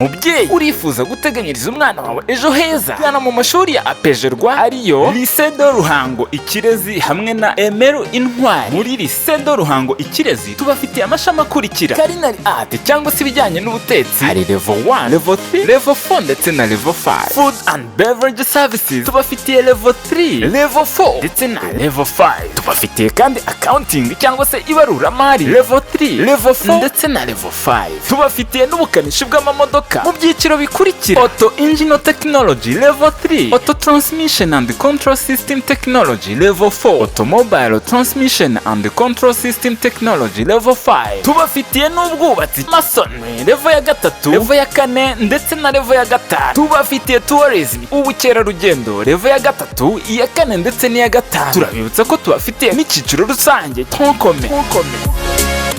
mubyeyi urifuza guteganyiriza umwana wawe ejo heza, gana mu mashuri ya apejerwa ariyo Lycée de Ruhango-IKIREZI hamwe na Emeru Intwari. Muri Lycée de Ruhango-IKIREZI tubafitiye amashami akurikira: Culinary Art cyangwa se ibijyanye n'ubutetsi, hari level 1, level 3, level 4 ndetse na level 5. Food and Beverage Services tubafitiye level 3, level 4 ndetse na level 5. Tubafitiye kandi accounting cyangwa se ibaruramari level 3, level 4 ndetse na level 5. Tubafitiye n'ubukanishi bw'amamodoka mu byiciro bikurikira: Auto Engine Technology level 3, Auto Transmission and Control System Technology level 4, Automobile Transmission and Control System Technology level 5. Tubafitiye n'ubwubatsi Masonry level ya 3, level ya 4 ndetse na level ya 5. Tubafitiye Tourism ubukerarugendo level ya 3, iya 4 ndetse n'iya 5. Turabibutsa ko tubafitiye n'icyiciro rusange TRONC.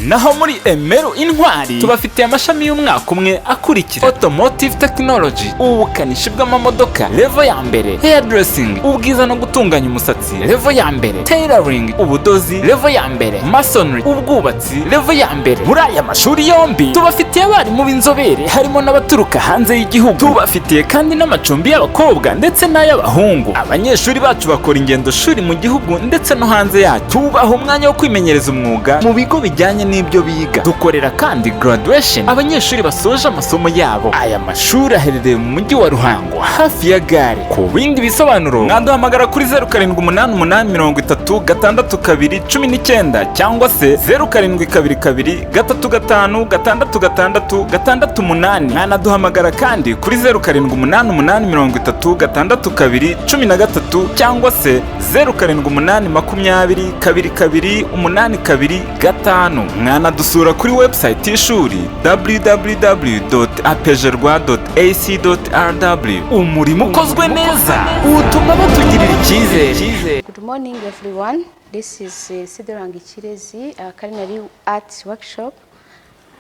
Naho muri Emeru Intwari tubafitiye amashami y'umwaka umwe akurikira: Automotive Technology ubukanishi bw'amamodoka level ya mbere, Hairdressing ubwiza no gutunganya umusatsi level ya mbere, Tailoring ubudozi level ya mbere, Masonry ubwubatsi level ya mbere. Muri aya mashuri yombi tubafitiye abarimu b'inzobere harimo n'abaturuka hanze y'igihugu. Tubafitiye kandi n'amacumbi y'abakobwa ndetse n'ay'abahungu. Abanyeshuri bacu bakora ingendo shuri mu gihugu ndetse no hanze yacu. Tubaha umwanya wo kwimenyereza umwuga mu bigo bijyanye n'ibyo biga. Dukorera kandi graduation abanyeshuri basoje amasomo yabo. Aya mashuri aherereye mu mujyi wa Ruhango hafi ya gare. Ku bindi bisobanuro mwaduhamagara kuri 0788 cyangwa se 0722 mwanaduhamagara kandi kuri 0788 cyangwa se 0788 mwanadusura kuri website y'ishuri www.apejerwa.ac.rw. umurimo ukozwe neza utuma batugirira icyizere. Good morning everyone. This is Lycée de Ruhango-IKIREZI Culinary Arts Workshop.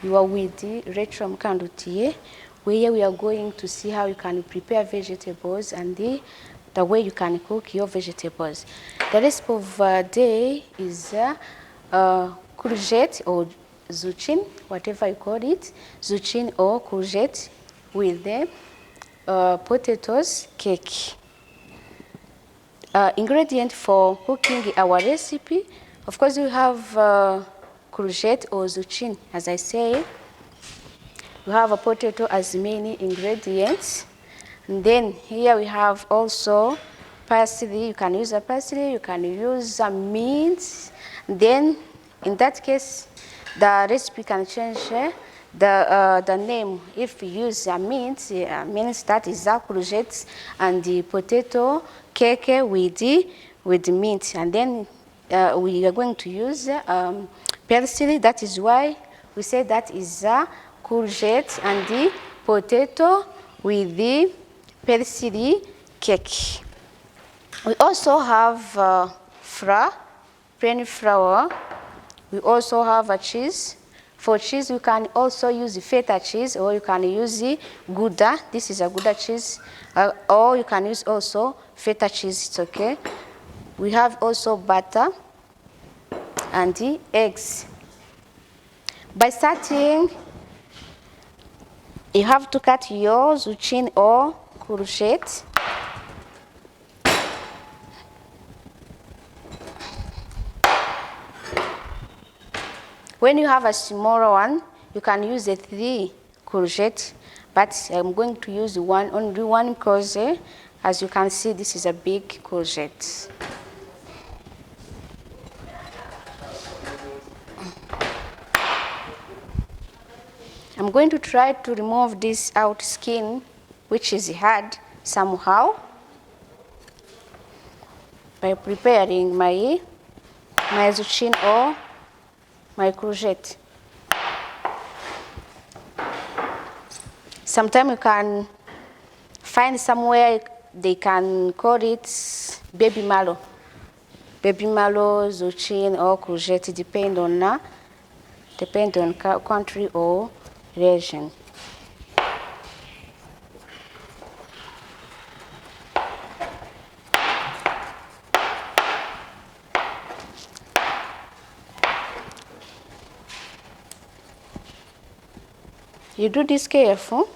You are with Rachel Mukandutiye, where we are going to see how you can prepare vegetables and the way you can cook your vegetables. The recipe of day is courgette or zucchini, whatever you call it, zucchini or courgette with the potatoes cake. Ingredient for cooking our recipe, of course we have courgette or zucchini, as I say. We have a potato as main ingredients, and then here we have also parsley. You can use a parsley, you can use a mint. Then in that case the recipe can change the name. If we use a mint, means that is a courgette and the potato cake with the mint, and then we are going to use parsley. That is why we say that is a courgette and the potato with the parsley cake. We also have flour, plain flour. We also have a cheese. For cheese, you can also use feta cheese, or you can use Gouda. This is a Gouda cheese, or you can use also feta cheese. It's okay. We have also butter and the eggs. By starting, you have to cut your zucchini or courgette. When you have a smaller one, you can use the 3 courgette, but I'm going to use only one because, as you can see, this is a big courgette. I'm going to try to remove this out skin, which is hard somehow, by preparing my zucchini or my courgette. Sometimes you can find somewhere they can call it baby mallow. Baby mallow, zucchini or courgette depend on country or region. You do this careful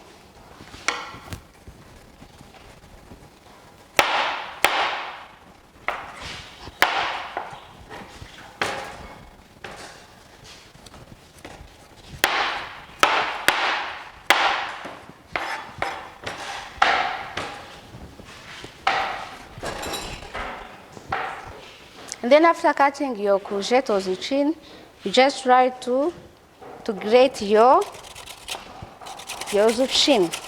And then after cutting your courgette or zucchini, you just try to grate your zucchini.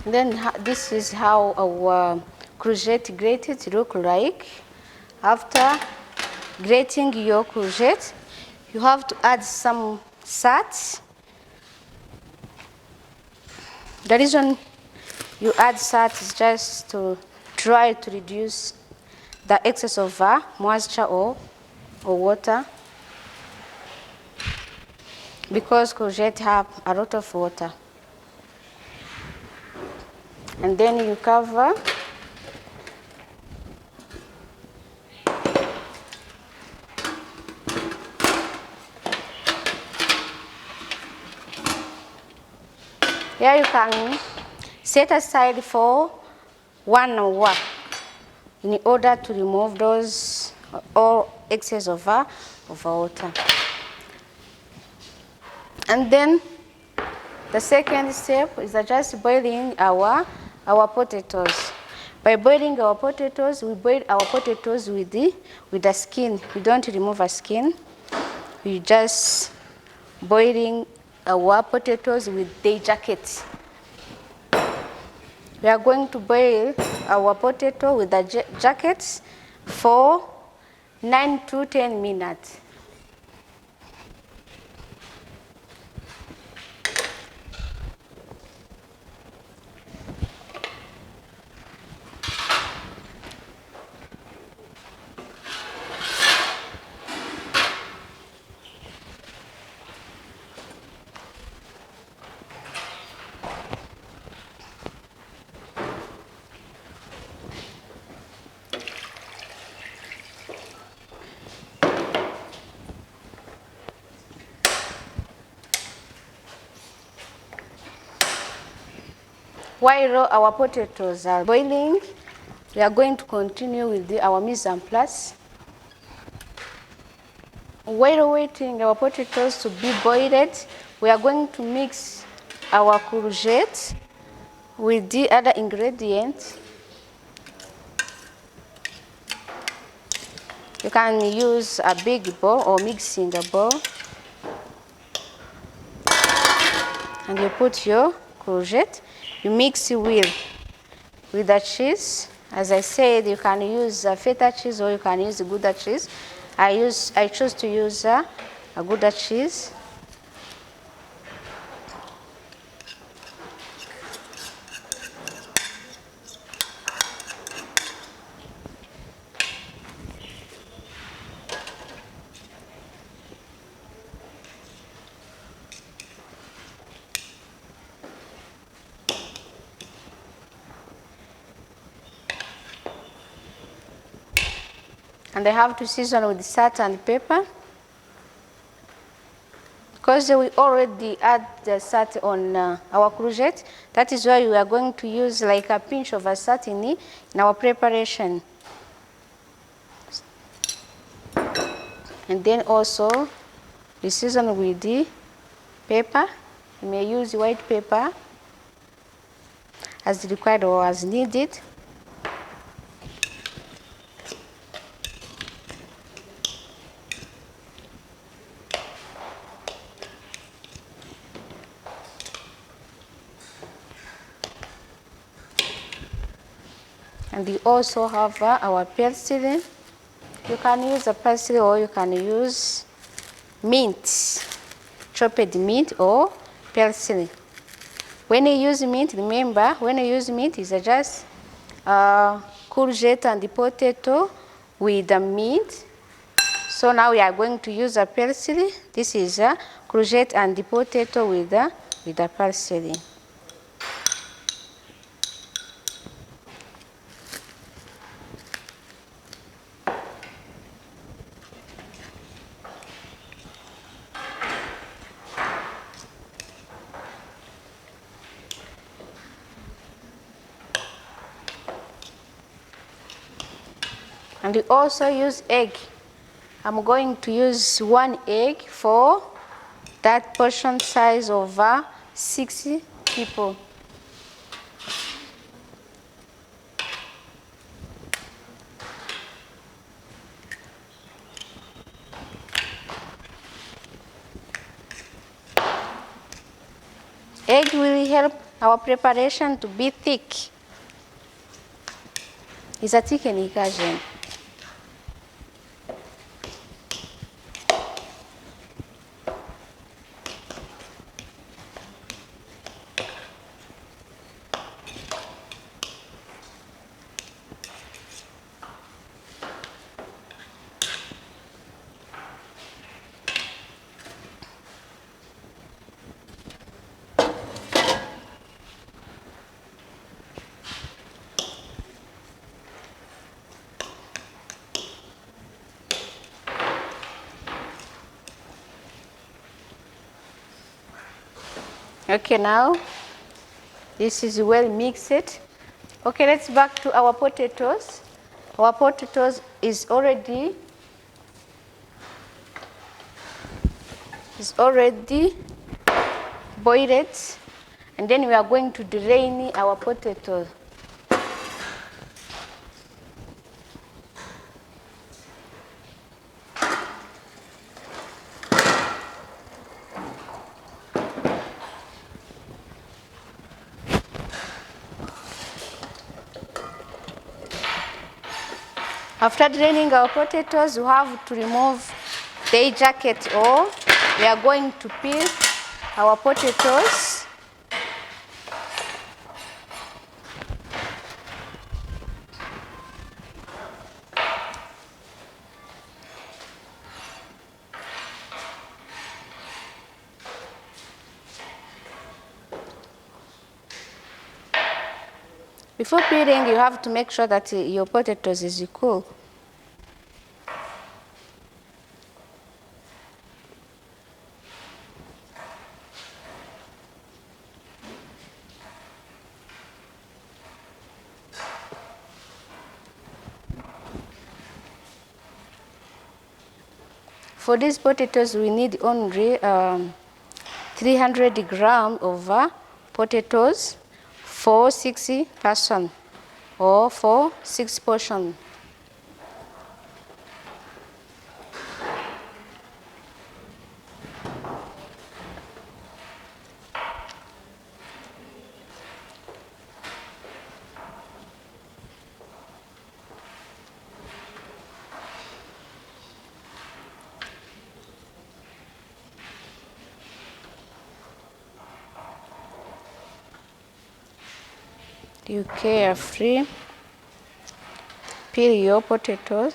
Then this is how our courgette grated look like. After grating your courgette, you have to add some salt. The reason you add salt is just to try to reduce the excess of moisture or water, because courgette have a lot of water. And then you cover. Here you can set aside for 1 hour in order to remove those all excess of water. And then the second step is just boiling our potatoes. By boiling our potatoes, we boil our potatoes with the skin. We don't remove a skin. We just boiling our potatoes with the jacket. We are going to boil our potato with the jackets for 9 to 10 minutes. While our potatoes are boiling, we are going to continue with our mise en place. While waiting our potatoes to be boiled, we are going to mix our courgette with the other ingredients. You can use a big bowl or mixing bowl. And you put your courgette. You mix it with the cheese. As I said, you can use feta cheese or you can use Gouda cheese. I choose to use a Gouda cheese. And I have to season with salt and pepper, Because we already add the salt on our courgette, that is why we are going to use like a pinch of salt in our preparation. And then also we season with the pepper. You may use white pepper as required or as needed. And we also have our parsley. You can use a parsley or you can use mint, chopped mint or parsley. When you use mint, remember, when you use mint, it's just courgette and the potato with the mint. So now we are going to use a parsley. This is a courgette and the potato with the parsley. And we also use egg. I'm going to use 1 egg for that portion size of 60 people. Egg will help our preparation to be thick. It's a thickening agent. Okay, now this is well mixed. Okay, let's back to our potatoes. Our potatoes is already boiled, and then we are going to drain our potatoes. After draining our potatoes, we have to remove the jacket, or we are going to peel our potatoes. Before peeling, you have to make sure that your potatoes is cool. For these potatoes, we need only 300 grams of potatoes for 60 person or for 6 portions. You carefully peel your potatoes.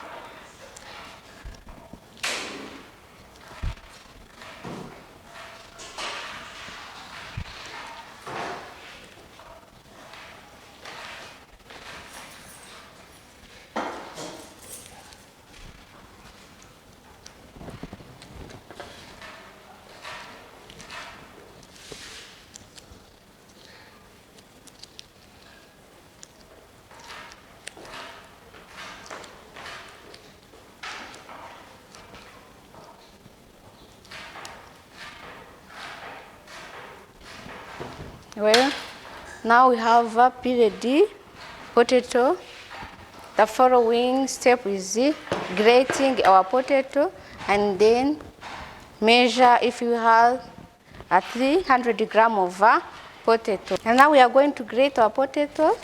Well, now we have period D, potato. The following step is grating our potato and then measure if you have a 300 gram of potato. And now we are going to grate our potato.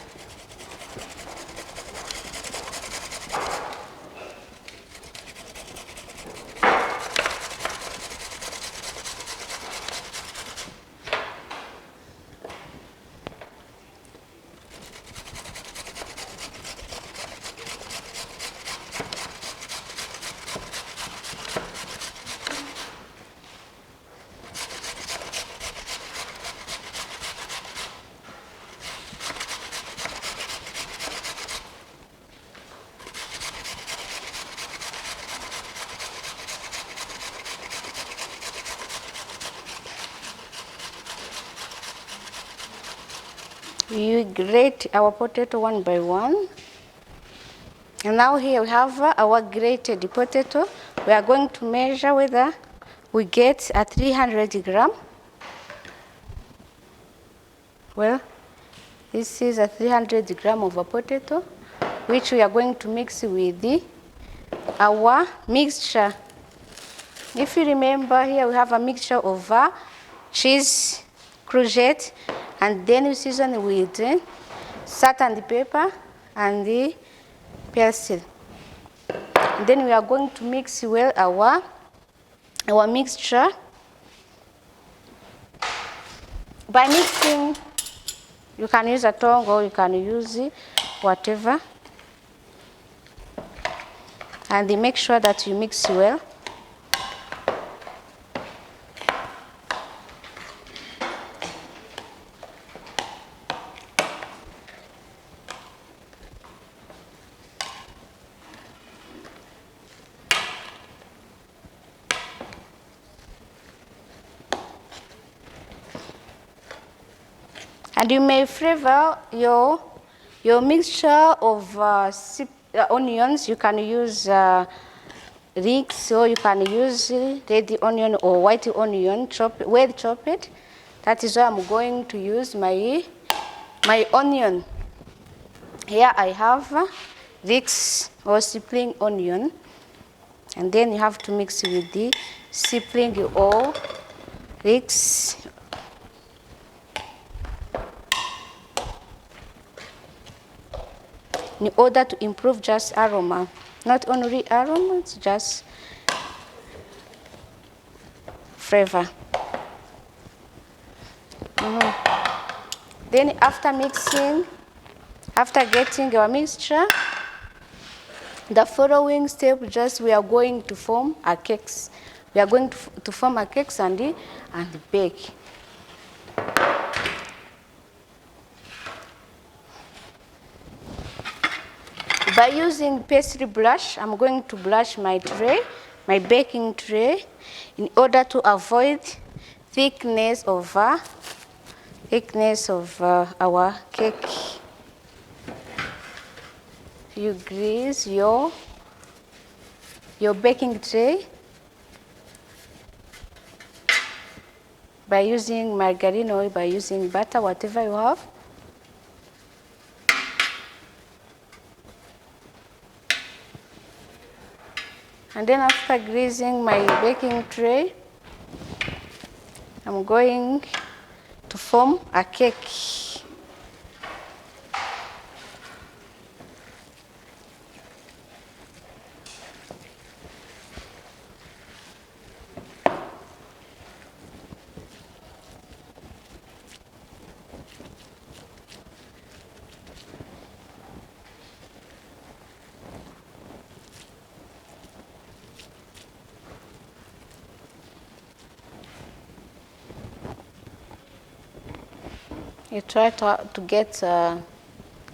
We grate our potato one by one. And now here we have our grated potato. We are going to measure whether we get a 300 gram. Well, this is a 300 gram of a potato, which we are going to mix with our mixture. If you remember, here we have a mixture of cheese, courgette, and then we season with salt and pepper and the basil. Then we are going to mix well our mixture. By mixing, you can use a tongue or you can use whatever. And make sure that you mix well. And you may flavor your mixture of onions. You can use leeks, or you can use red onion or white onion, well chopped. That is why I'm going to use my onion. Here I have leeks or spring onion, and then you have to mix with the spring or leeks. In order to improve just aroma, not only aroma, it's just flavor. Then after mixing, after getting our mixture, the following step, we are going to form our cakes. We are going to form our cakes and bake. By using pastry brush, I'm going to brush my tray, my baking tray, in order to avoid thickness of our cake. You grease your baking tray by using margarine or by using butter, whatever you have. And then after greasing my baking tray, I'm going to form a cake. You try to get the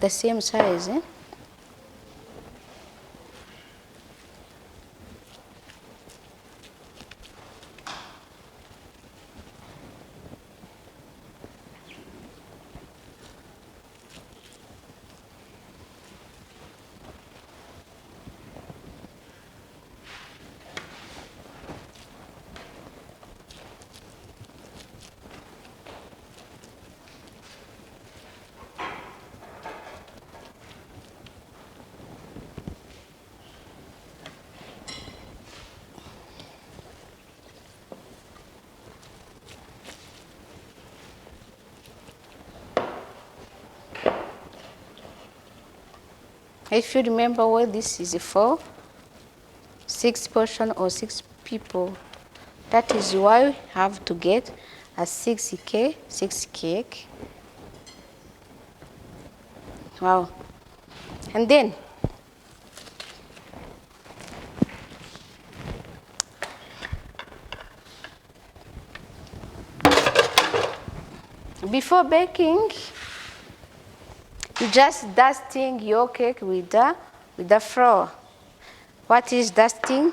same size. If you remember what this is for, 6 portion or 6 people. That is why we have to get a 6 cake. Wow. And then before baking, you just dusting your cake with the flour. What is dusting?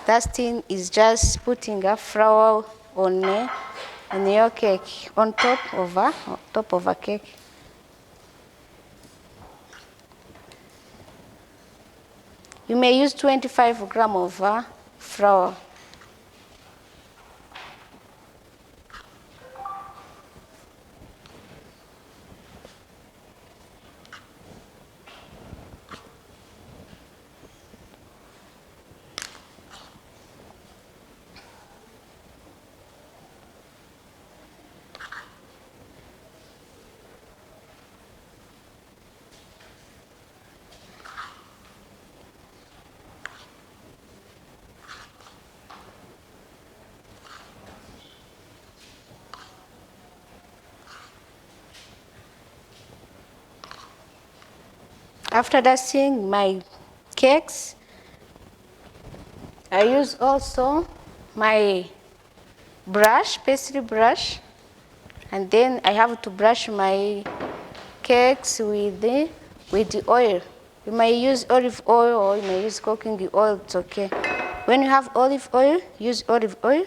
Dusting is just putting a flour on your cake, on top of a cake. You may use 25 grams of flour. After dusting my cakes, I use also my brush, pastry brush, and then I have to brush my cakes with the oil. You may use olive oil or you may use cooking oil, it's okay. When you have olive oil, use olive oil,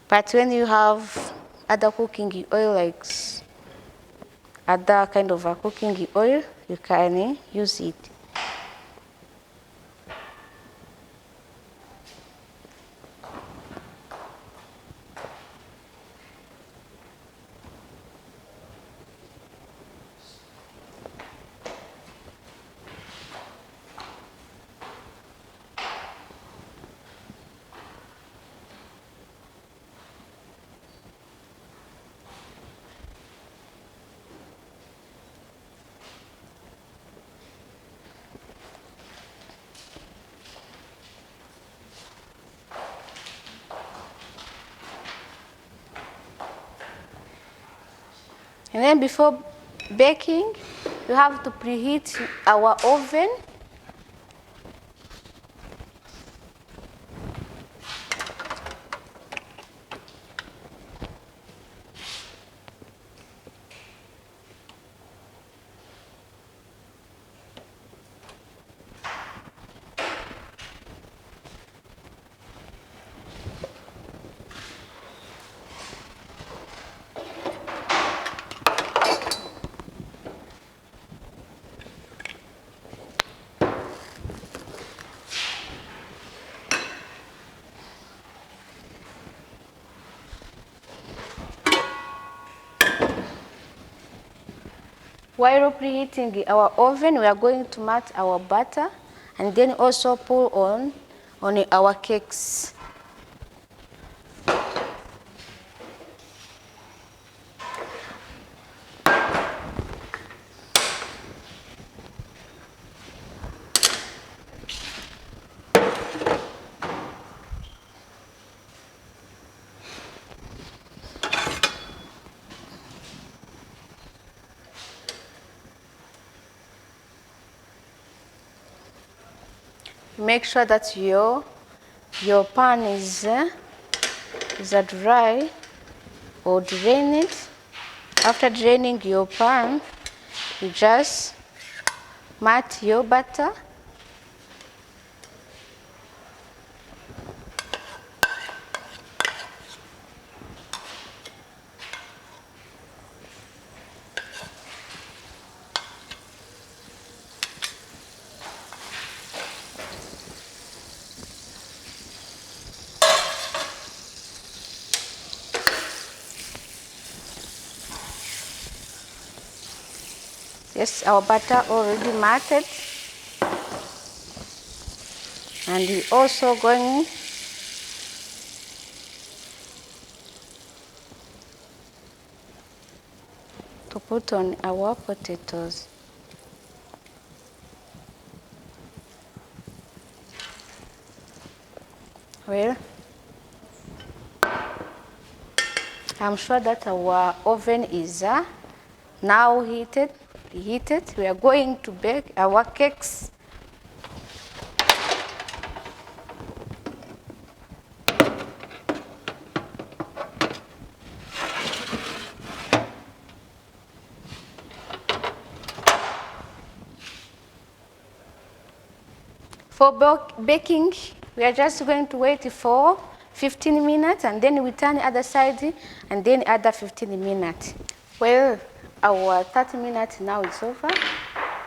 but when you have other cooking oil like other kind of a cooking oil, you can use it. And then before baking, you have to preheat our oven. While preheating our oven, we are going to melt our butter and then also pour on our cakes. Make sure that your pan is dry, or drain it. After draining your pan, you just melt your butter. Yes, our butter already melted. And we're also going to put on our potatoes. Well, I'm sure that our oven is now heated. We are going to bake our cakes. For baking, we are just going to wait for 15 minutes and then we turn the other side and then other 15 minutes. Well, our 30 minutes now is over.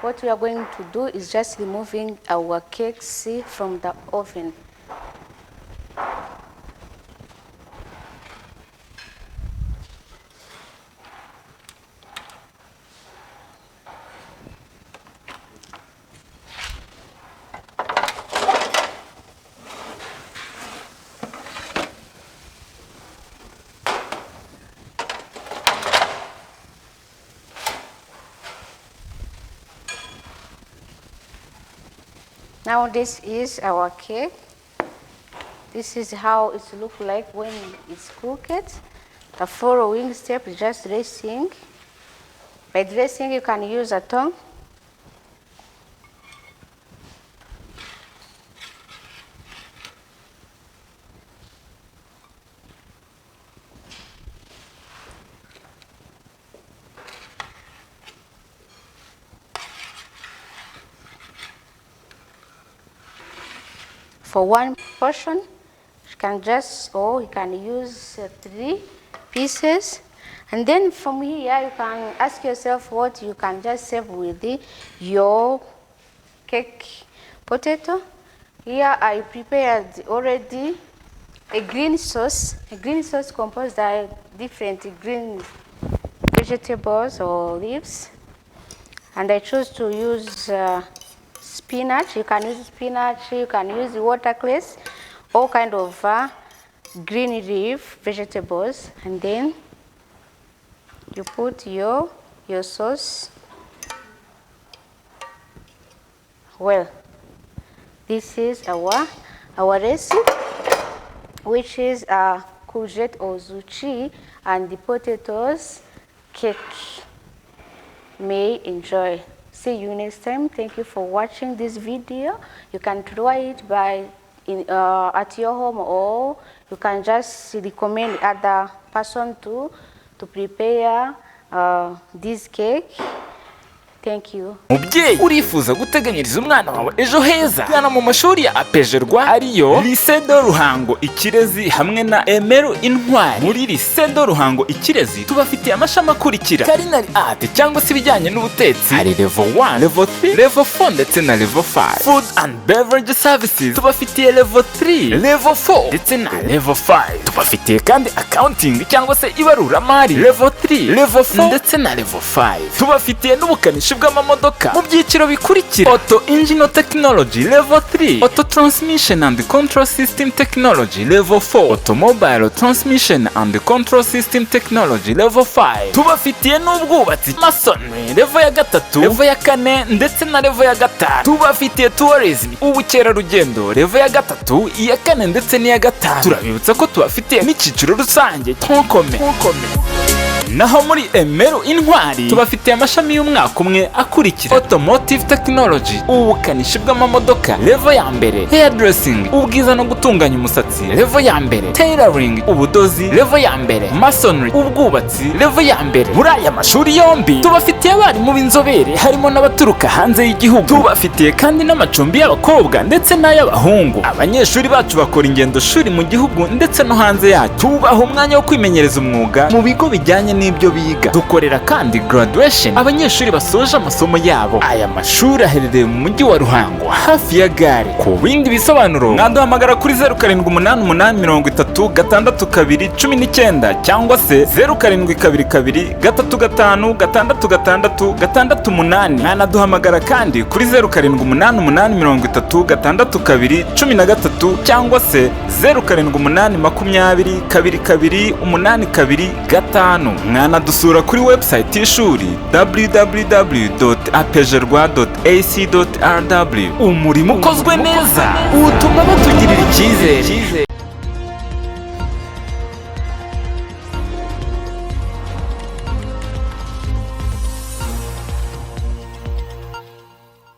What we are going to do is just removing our cakes from the oven. Now this is our cake. This is how it looks like when it's cooked. The following step is just dressing. By dressing, you can use a tongue. For one portion, you can just, or you can use 3 pieces. And then from here, you can ask yourself what you can just serve with your cake potato. Here I prepared already a green sauce. A green sauce composed of different green vegetables or leaves. And I chose to use spinach. You can use spinach, you can use watercress, all kind of green leaf vegetables. And then you put your sauce. Well, this is our recipe, which is courgette or zucchini and the potatoes cake. May enjoy. See you next time. Thank you for watching this video. You can try it at your home, or you can just recommend other person to prepare this cake. Thank you. Mubyeyi, urifuza guteganyiriza umwana wawe ejo heza? Gana mu mashuri ya apejerwa ariyo Lycée de Ruhango-IKIREZI hamwe na Emeru Intwari. Muri Lycée de Ruhango-IKIREZI tubafitiye amashami akurikira: Culinary Art cyangwa se ibijyanye n'ubutetsi. Hari level 1, level 3, level 4 ndetse na level 5. Food and Beverage Services tubafitiye level 3, level 4 ndetse na level 5. Tubafitiye kandi Accounting cyangwa se ibaruramari level 3, level 4 ndetse na level 5. Tubafitiye n'ubukanishi bw'amamodoka mu byiciro bikurikira: Auto Engine Technology level 3, Auto Transmission and Control System Technology level 4, Automobile Transmission and Control System Technology level 5. Tubafitiye n'ubwubatsi Masonry level ya 3, level ya 4 ndetse na level ya 5. Tubafitiye Tourism ubukerarugendo level ya 3, iya 4 ndetse n'iya 5. Turabibutsa ko tubafitiye n'icyiciro rusange TRONC. Naho muri Emeru Intwari tubafitiye amashami y'umwaka umwe akurikira: Automotive Technology ubukanishi bw'amamodoka level ya mbere, Hairdressing ubwiza no gutunganya umusatsi level ya mbere, Tailoring ubudozi level ya mbere, Masonry ubwubatsi level ya mbere. Muri aya mashuri yombi tubafitiye abarimu b'inzobere harimo n'abaturuka hanze y'igihugu. Tubafitiye kandi n'amacumbi y'abakobwa ndetse n'ay'abahungu. Abanyeshuri bacu bakora ingendo shuri mu gihugu ndetse no hanze yacu. Tubaha umwanya wo kwimenyereza umwuga mu bigo bijyanye n'ibyo biga. Dukorera kandi graduation abanyeshuri basoje amasomo yabo. Aya mashuri aherereye mu mujyi wa Ruhango hafi ya gare. Ku bindi bisobanuro mwaduhamagara kuri 0788366219 cyangwa se 0722356668. Mwanaduhamagara kandi kuri 0788366213 cyangwa se 0788202285. Mwanadusura kuri website y'ishuri www.apejerwa.ac.rw. Umurimo ukozwe neza utuma batugirira icyizere.